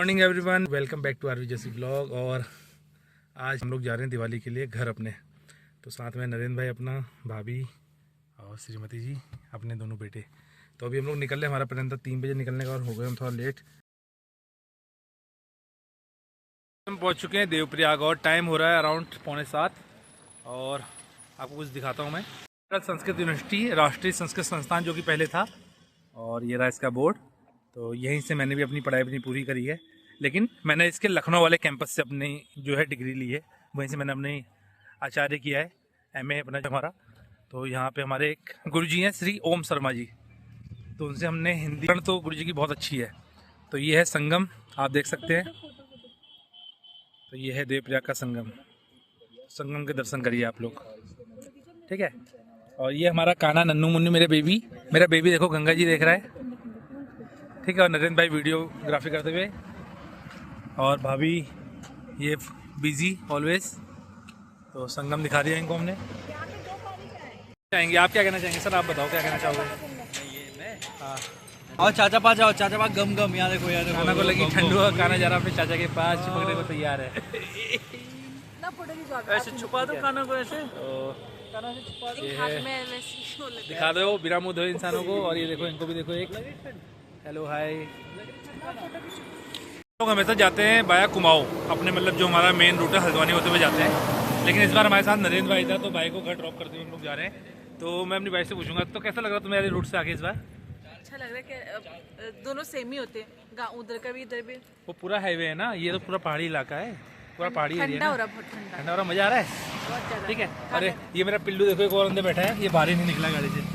Morning everyone, welcome back to आरवी जैसी blog. और आज हम लोग जा रहे हैं दिवाली के लिए घर अपने। तो साथ में नरेंद्र भाई अपना, भाभी और श्रीमती जी अपने दोनों बेटे। तो अभी हम लोग निकल रहे, हमारा प्लान था 3 बजे निकलने का और हो गए हम थोड़ा लेट। हम पहुंच चुके हैं देवप्रयाग और टाइम हो रहा है अराउंड 6:45। और आपको कुछ दिखाता हूँ मैं। संस्कृत यूनिवर्सिटी, राष्ट्रीय संस्कृत संस्थान जो कि पहले था, और ये रहा इसका बोर्ड। तो यहीं से मैंने भी अपनी पढ़ाई अपनी पूरी करी है, लेकिन मैंने इसके लखनऊ वाले कैंपस से अपनी जो है डिग्री ली है। वहीं से मैंने अपनी आचार्य किया है, एमए अपना हमारा। तो यहाँ पे हमारे एक गुरुजी हैं श्री ओम शर्मा जी, तो उनसे हमने हिंदी। तो गुरुजी की बहुत अच्छी है। तो ये है संगम, आप देख सकते हैं। तो ये है देवप्रयाग का संगम। संगम के दर्शन करिए आप लोग, ठीक है। और ये हमारा काना नन्नू मुन्नू, मेरा बेबी देखो, गंगा जी देख रहा है, ठीक है। और नरेंद्र भाई वीडियोग्राफी करते हुए, और भाभी ये बिजी ऑलवेज। तो संगम दिखा दिया इनको हमने। चाहेंगे आप, क्या कहना चाहेंगे सर? आप बताओ क्या कहना चाहोगे? हाँ, और चाचा पास जाओ, चाचा पास गम गम, यहाँ देखो यहाँ देखो। काना को लगी ठंडू, काना जा रहा अपने चाचा के पास, चिपकने को तैयार है। ऐसे छुपा दो काना को, ऐसे दिखा दो बिना मुंह धोए इंसानों को। और ये देखो, इनको भी देखो, एक हेलो हाय। लोग हमेशा जाते हैं बाया कुमाऊं, अपने मतलब जो हमारा मेन रूट है हल्द्वानी होते हुए जाते हैं। लेकिन इस बार हमारे साथ नरेंद्र भाई था, तो भाई को घर ड्रॉप करते हुए हम लोग जा रहे हैं। तो मैं अपनी भाई से पूछूंगा, तो कैसा लग रहा तुम्हें रूट से आगे इस बार? अच्छा लग रहा है कि दोनों सेम ही होते हैं, गाँव उधर का भी इधर भी। वो पूरा हाईवे है ना, ये तो पूरा पहाड़ी इलाका है, पूरा पहाड़ी एरिया। ठंडा हो रहा है, बहुत ठंडा ठंडा हो रहा, मजा आ रहा है, ठीक है। अरे ये मेरा पिल्लू देखो, एक और अंदर बैठा है, ये बाहर ही नहीं निकला गाड़ी से।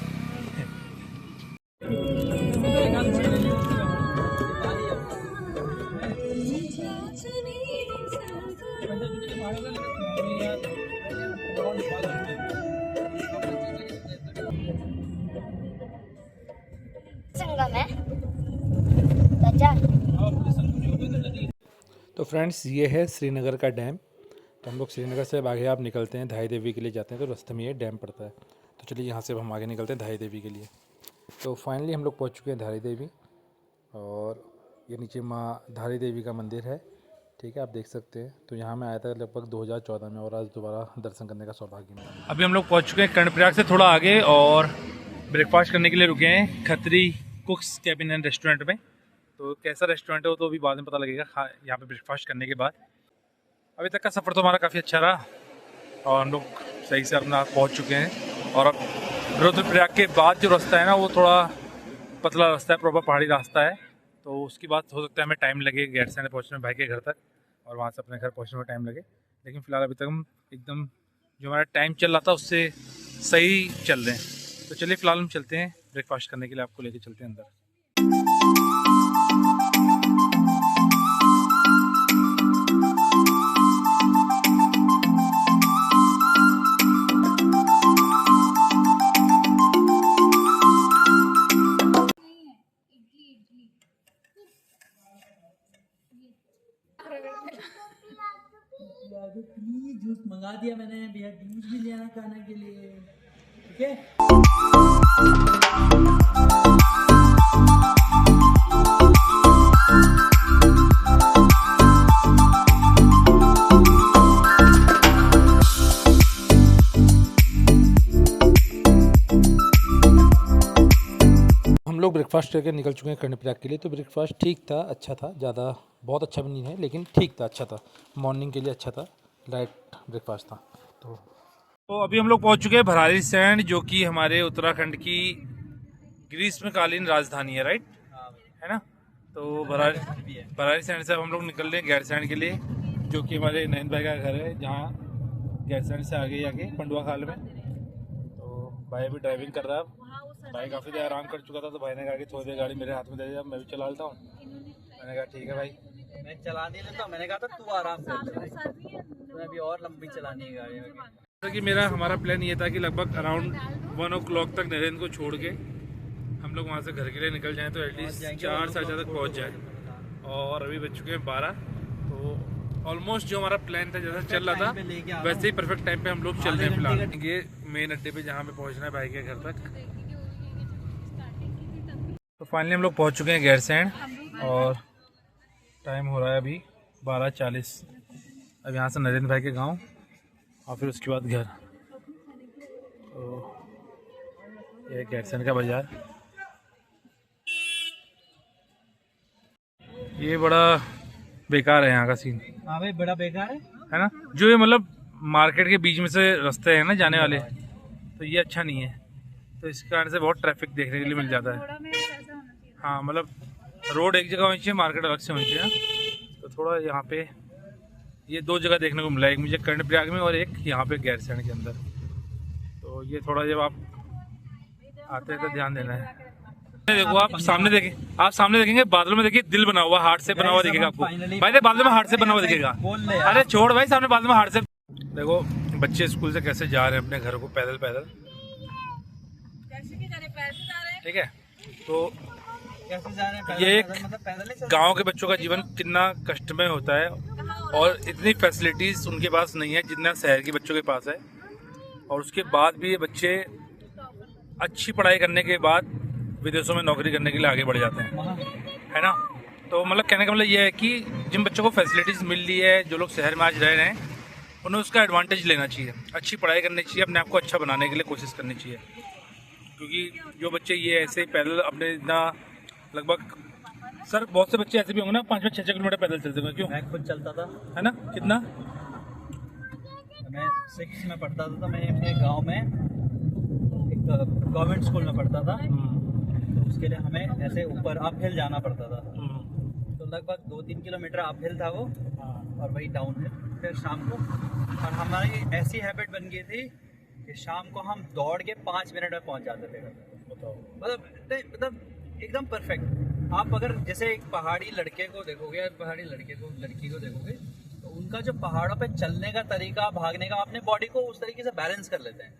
संगम है। तो फ्रेंड्स, ये है श्रीनगर का डैम। तो हम लोग श्रीनगर से अब आगे आप निकलते हैं, धाई देवी के लिए जाते हैं। तो रास्ते में ये डैम पड़ता है। तो चलिए यहाँ से अब हम आगे निकलते हैं धाई देवी के लिए। तो फाइनली हम लोग पहुँच चुके हैं धाई देवी, और ये नीचे माँ धारी देवी का मंदिर है, ठीक है, आप देख सकते हैं। तो यहाँ मैं आया था लगभग 2014 में, और आज दोबारा दर्शन करने का सौभाग्य मिला। अभी हम लोग पहुँच चुके हैं कर्णप्रयाग से थोड़ा आगे, और ब्रेकफास्ट करने के लिए रुके हैं खत्री कुक्स कैबिन एंड रेस्टोरेंट में। तो कैसा रेस्टोरेंट है वो तो अभी बाद में पता लगेगा, यहाँ पे ब्रेकफास्ट करने के बाद। अभी तक का सफ़र तो हमारा काफ़ी अच्छा रहा, और हम लोग सही से अपना पहुँच चुके हैं। और अब रुद्रप्रयाग के बाद जो रास्ता है ना, वो थोड़ा पतला रास्ता है, प्रॉपर पहाड़ी रास्ता है। तो उसकी बात हो सकता है हमें टाइम लगे गैरसैंण पहुँचने में भाई के घर तक, और वहाँ से अपने घर पहुँचने में टाइम लगे। लेकिन फ़िलहाल अभी तक हम एकदम जो हमारा टाइम चल रहा था उससे सही चल रहे हैं। तो चलिए फ़िलहाल हम चलते हैं ब्रेकफास्ट करने के लिए, आपको लेके चलते हैं अंदर। प्लीज जूस मंगा दिया मैंने भैया, जूस भी लेना खाने के लिए, ठीक है। हम लोग ब्रेकफास्ट करके निकल चुके हैं कर्णप्रयाग के लिए। तो ब्रेकफास्ट ठीक था, अच्छा था, ज़्यादा बहुत अच्छा भी नहीं है, लेकिन ठीक था, अच्छा था, मॉर्निंग के लिए अच्छा था, लाइट ब्रेकफास्ट था। तो अभी हम लोग पहुंच चुके हैं भराड़ीसैंण, जो कि हमारे उत्तराखंड की ग्रीष्मकालीन राजधानी है, राइट, है ना। तो भराड़ीसैंण से अब हम लोग निकल रहे हैं गैरसैंण के लिए, जो कि हमारे नयन भाई का घर है, जहाँ गैरसैंण से आगे जाके पंडुआ खाल में। तो भाई अभी ड्राइविंग कर रहा है। भाई काफ़ी देर आराम कर चुका था, तो भाई ने कहा कि थोड़ी देर गाड़ी मेरे हाथ में दे दे, मैं भी चला लेता हूँ। मैंने कहा ठीक है भाई, मैं चला नहीं लेता, मैंने कहा था तू आराम कर, तुम्हें अभी और लंबी चलानी है गाड़ी। जैसा कि हमारा प्लान ये था कि लगभग अराउंड 1 o'clock तक नरेंद्र को छोड़ के हम लोग वहाँ से घर के लिए निकल जाएँ, तो एटलीस्ट 4 साढ़े 4 तक पहुँच जाए। और अभी बज चुके हैं 12। तो ऑलमोस्ट जो हमारा प्लान था, जैसा चल रहा था वैसे ही परफेक्ट टाइम पे हम लोग चल रहे हैं फिलहाल। ये मेन अड्डे पे जहाँ पे पहुँचना है भाई के घर तक। तो फाइनली हम लोग पहुँच चुके हैं गैरसैंण, और टाइम हो रहा है अभी 12:40। अब यहाँ से नरेंद्र भाई के गांव और फिर उसके बाद घर। तो ये गैरसैंण का बाज़ार, ये बड़ा बेकार है यहाँ का सीन। हाँ भाई बड़ा बेकार है ना, जो ये मतलब मार्केट के बीच में से रास्ते हैं ना जाने वाले, तो ये अच्छा नहीं है। तो इस कारण से बहुत ट्रैफिक देखने के लिए मिल जाता है। हाँ मतलब रोड एक जगह होनी चाहिए, मार्केट अलग से होनी चाहिए। तो थोड़ा यहाँ पे ये दो जगह देखने को मिला, एक मुझे कर्णप्रयाग में और एक यहाँ पे गैरसैंण के अंदर। तो ये थोड़ा जब आप आते हैं तो ध्यान देना है। देखो आप सामने देखें, आप सामने देखेंगे बादलों में देखिए दिल बना हुआ, हार्ट से बना हुआ दिखेगा आपको भाई। देख बादलों में हार्ट से बना हुआ दिखेगा। अरे छोड़ भाई, सामने बादलों में हार्ट से। देखो बच्चे स्कूल से कैसे जा रहे हैं अपने घर को पैदल पैदल, ठीक है। तो कैसे जा रहे हैं ये एक मतलब पैदल ही गांव के बच्चों का जीवन कितना कष्टमय होता है, और इतनी फैसिलिटीज उनके पास नहीं है जितना शहर के बच्चों के पास है। और उसके बाद भी ये बच्चे अच्छी पढ़ाई करने के बाद विदेशों में नौकरी करने के लिए आगे बढ़ जाते हैं, है ना। तो मतलब कहने का मतलब ये है कि जिन बच्चों को फैसिलिटीज़ मिल रही है, जो लोग शहर में आज रह रहे हैं, उन्हें उसका एडवांटेज लेना चाहिए, अच्छी पढ़ाई करनी चाहिए, अपने आप को अच्छा बनाने के लिए कोशिश करनी चाहिए। क्योंकि जो बच्चे ये ऐसे पैदल अपने इतना लगभग, सर बहुत से बच्चे ऐसे भी होंगे ना 5-5, 6-6 किलोमीटर पैदल चलते हुए। क्यों? मैं खुद चलता था, है ना। कितना? मैं 6 में पढ़ता था, तो मैं अपने गांव में एक गवर्नमेंट स्कूल में पढ़ता था। तो उसके लिए हमें ऐसे ऊपर अप हिल जाना पड़ता था। तो लगभग 2-3 किलोमीटर अप हिल था वो, और वही डाउन हिल फिर शाम को। और हमारी ऐसी हैबिट बन गई थी कि शाम को हम दौड़ के 5 मिनट में पहुंच जाते थे। मतलब एकदम परफेक्ट। आप अगर जैसे एक पहाड़ी लड़के को देखोगे, पहाड़ी लड़की को देखोगे, तो उनका जो पहाड़ों पे चलने का तरीका, भागने का, अपने बॉडी को उस तरीके से बैलेंस कर लेते हैं।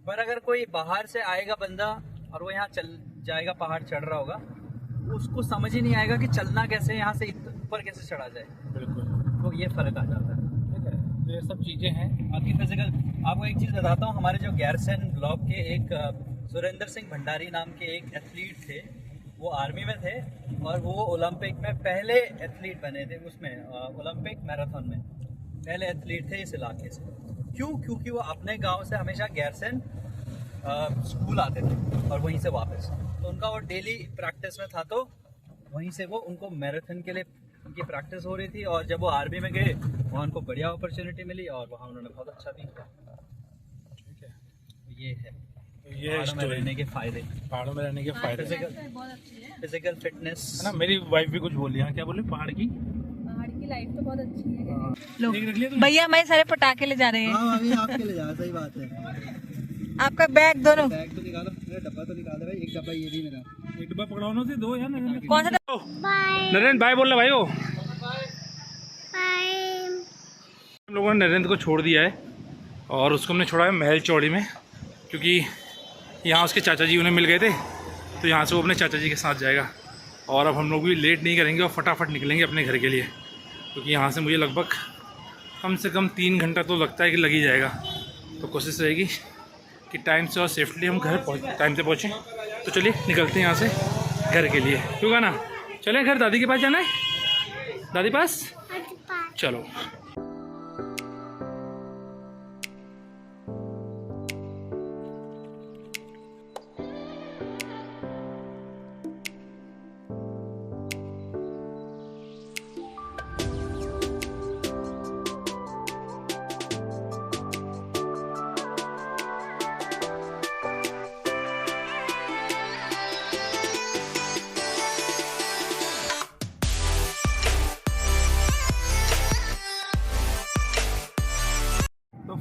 पर अगर कोई बाहर से आएगा बंदा और वो यहाँ चल जाएगा, पहाड़ चढ़ रहा होगा, उसको समझ ही नहीं आएगा कि चलना कैसे, यहाँ से ऊपर कैसे चढ़ा जाए। बिल्कुल, तो ये फर्क आ जाता है। ठीक है। तो ये सब चीज़ें हैं। बाकी फिजिकल, आपको एक चीज़ बताता हूँ, हमारे जो गैरसैंण ब्लॉक के एक सुरेंद्र सिंह भंडारी नाम के एक एथलीट थे, वो आर्मी में थे और वो ओलंपिक में पहले एथलीट बने थे, उसमें ओलंपिक मैराथन में पहले एथलीट थे इस इलाके से। क्यों? क्योंकि वो अपने गांव से हमेशा गैरसैंण स्कूल आते थे और वहीं से वापस, तो उनका वो डेली प्रैक्टिस में था। तो वहीं से वो उनको मैराथन के लिए उनकी प्रैक्टिस हो रही थी, और जब वो आर्मी में गए वहाँ उनको बढ़िया अपॉर्चुनिटी मिली और वहाँ उन्होंने बहुत अच्छा भी किया। ठीक है, ये है ये पहाड़ों में रहने के फायदे। पहाड़ों में रहने के फायदे, फिजिकल फिटनेस है ना। मेरी वाइफ भी कुछ बोल रही है, क्या बोली? पहाड़ की लाइफ तो बहुत अच्छी है। लो एक रख लिया तुमने? भैया हमारे सारे पटाखे ले जा रहे हैं। हाँ, अभी आपके लिए जा, सही बात है। आपका बैग दोनों बैग तो निकालो, मेरा डब्बा तो निकाल दे भाई। एक डब्बा ये भी मेरा। एक डब्बा पकड़ाओ से दो यार। नरेंद्र कौन सा नरेंद्र भाई बोल रहे भाई वो। हम लोगों ने नरेंद्र को छोड़ दिया है और उसको हमने छोड़ा है महल चौड़ी में, क्योंकि यहाँ उसके चाचा जी उन्हें मिल गए थे, तो यहाँ से वो अपने चाचा जी के साथ जाएगा। और अब हम लोग भी लेट नहीं करेंगे और फटाफट निकलेंगे अपने घर के लिए, क्योंकि यहाँ से मुझे लगभग कम से कम 3 घंटा तो लगता है कि लग ही जाएगा। तो कोशिश रहेगी कि टाइम से और सेफ्टली हम घर टाइम से पहुँचें। तो चलिए निकलते हैं यहाँ से घर के लिए, क्यों ना चलें घर। दादी के पास जाना है, दादी पास चलो।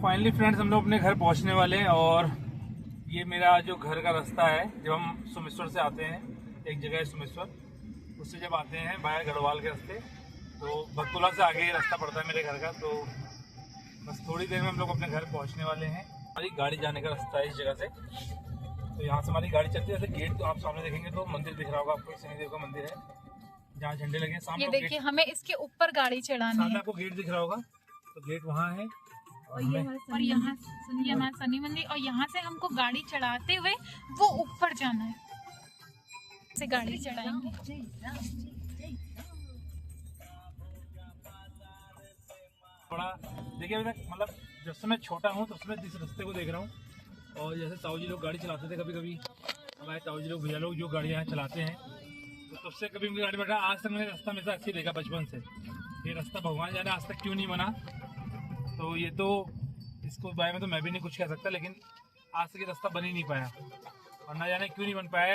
फाइनली फ्रेंड्स हम लोग अपने घर पहुंचने वाले हैं, और ये मेरा जो घर का रास्ता है, जब हम सोमेश्वर से आते हैं, एक जगह है सोमेश्वर, उससे जब आते हैं बाया गढ़वाल के रास्ते, तो भक्तोला से आगे रास्ता पड़ता है मेरे घर का। तो बस थोड़ी देर में हम लोग अपने घर पहुंचने वाले हैं। हमारी गाड़ी जाने का रास्ता है इस जगह से, तो यहाँ से हमारी गाड़ी चलती है। जैसे गेट तो आप सामने देखेंगे तो मंदिर दिख रहा होगा आपको, शनिदेव का मंदिर है जहाँ झंडे लगे हैं सामने। ये देखिए हमें इसके ऊपर गाड़ी चढ़ानी सामने है, आपको गेट दिख रहा होगा, तो गेट वहाँ है। और यहाँ सुनिए हमारा शनि मंदिर, और यहाँ से हमको गाड़ी चढ़ाते हुए वो ऊपर जाना है, से गाड़ी चढ़ाएंगे। बड़ा देखिए अभी तक मतलब जब से मैं छोटा हूँ तब से मैं इस रास्ते को देख रहा हूँ। और जैसे ताऊ जी लोग गाड़ी चलाते थे कभी कभी, हमारे ताऊ जी लोग भैया लोग जो गाड़ियाँ यहाँ चलाते हैं, तो तब से कभी उनकी गाड़ी बैठा आज तक मैंने रास्ता हमेशा अच्छी देखा बचपन से। ये रास्ता भगवान जाने आज तक क्यों नहीं बना, तो ये तो इसको बारे में तो मैं भी नहीं कुछ कह सकता, लेकिन आज तक ये रास्ता बन ही नहीं पाया और ना जाने क्यों नहीं बन पाया।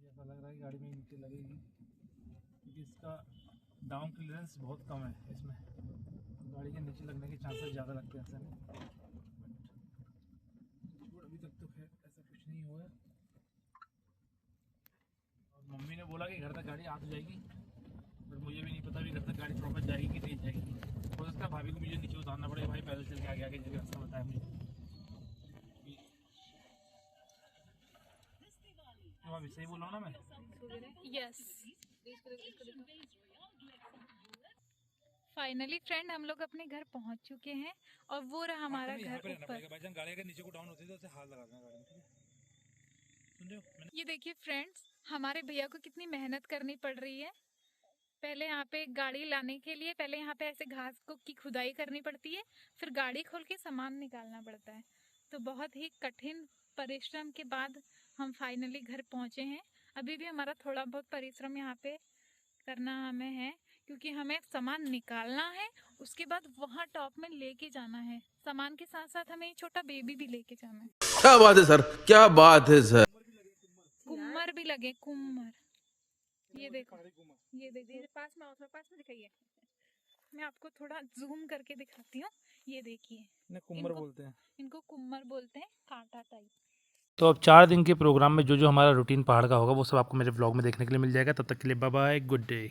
ऐसा लग रहा है गाड़ी में नीचे लगेगी क्योंकि इसका डाउन क्लियरेंस बहुत कम है, इसमें गाड़ी के नीचे लगने के चांसेस ज़्यादा लगते हैं ऐसे में। अभी तक तो खैर ऐसा कुछ नहीं हुआ है। और मम्मी ने बोला कि घर तक गाड़ी आ तो जाएगी, बट मुझे भी नहीं पता भी घर तक गाड़ी प्रॉपर जाएगी कि नहीं जाएगी। हो सकता है भाभी को मुझे नीचे उतारना पड़ेगा, भाई पैदल चल के आगे आगे जगह रास्ता बताया मुझे। भाभी सही बोल रहा हूँ ना मैं? यस। फाइनली फ्रेंड हम लोग अपने घर पहुंच चुके हैं और वो रहा हमारा घर ऊपर। भाईजान गाड़ी अगर नीचे को डाउन होती है तो ऐसे हाथ लगा देना गाड़ी में, ठीक है? सुन रहे हो? ये देखिए फ्रेंड्स, हमारे भैया को कितनी मेहनत करनी पड़ रही है। पहले यहाँ पे गाड़ी लाने के लिए पहले यहाँ पे ऐसे घास को की खुदाई करनी पड़ती है, फिर गाड़ी खोल के सामान निकालना पड़ता है। तो बहुत ही कठिन परिश्रम के बाद हम फाइनली घर पहुँचे हैं। अभी भी हमारा थोड़ा बहुत परिश्रम यहाँ पे करना हमें है, क्योंकि हमें सामान निकालना है, उसके बाद वहाँ टॉप में लेके जाना है। सामान के साथ साथ हमें छोटा बेबी भी लेके जाना है। क्या बात है सर, क्या बात है सर। कुम्मर भी लगे, कुम्मर। ये देखो, ये देखो, पास में आओ, थोड़ा पास में दिखाइए। मैं आपको थोड़ा जूम करके दिखाती हूँ। ये देखिए, कुम्मर इनको- बोलते हैं। इनको कुम्मर बोलते हैं, कांटा टाइप। तो अब 4 दिन के प्रोग्राम में जो जो हमारा रूटीन पहाड़ का होगा वो सब आपको मेरे व्लॉग में देखने के लिए मिल जाएगा। तब तक के लिए बाय बाय, गुड डे।